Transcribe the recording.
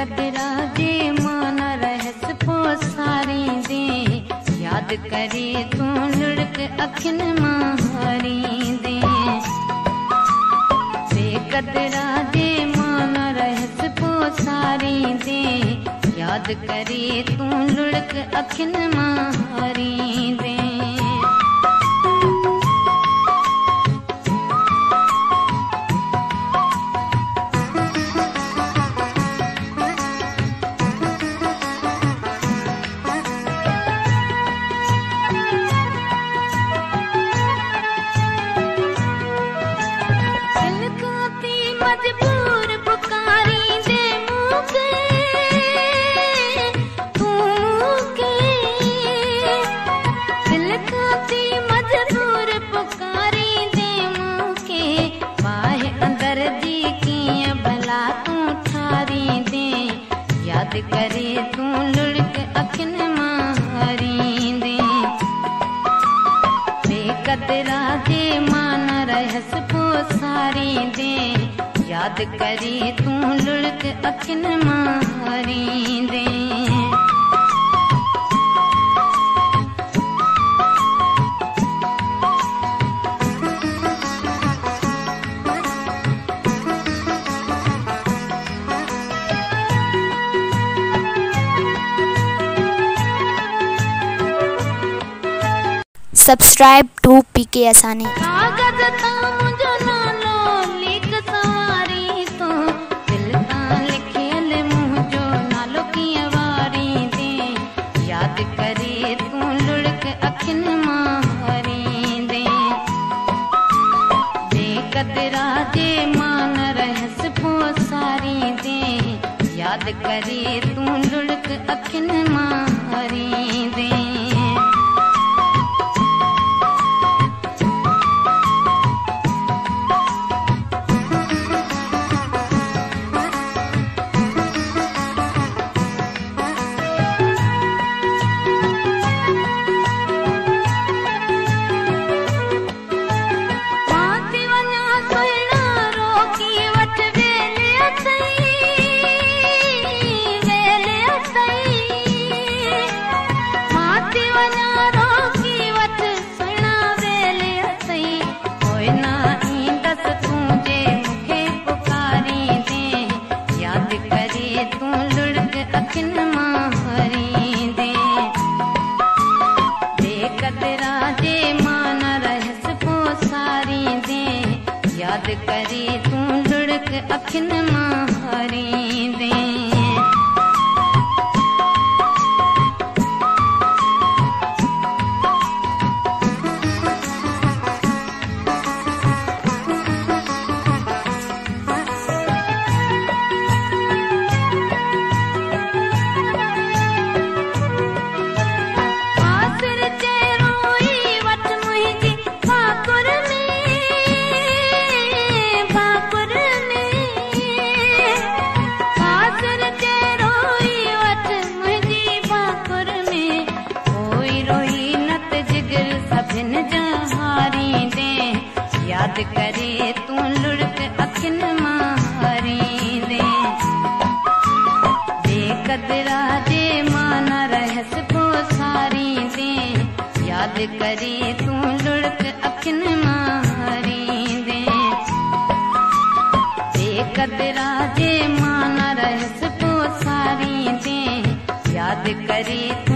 कदरा जे मान रहस पोसारी दे, याद करे तू लुढ़क अखिन मारी दे। बेकदरा जे मान रहस पोसारी दे, याद करे तू लुढ़क अखिन मारी दे। याद करे तू लुढ़क अखिन मारी दे। बेकदरा जे मान रहस पोसारी दे, याद करे तू लुढ़क अखिन मारी दे। Subscribe to PK Asani. कागज ता मुझो नालो लिख सवारी तो, दिल ता लिखियल मुझो नालो की वारी दे। याद करे तू लुढ़क अखिन मारी दे। बेकदरा जे मान रहस पोसारी दे, याद करे तू लुढ़क अखिन मारी दे। याद करे तू लुढ़क अखिन मारी दे। याद करे तू लुढ़क अखिन मारी दे। बेकदरा जे मान रहस पोसारी दे, याद करे तू लुढ़क अखिन मारी दे। बेकदरा जे मान रहस पोसारी दे, याद करे तू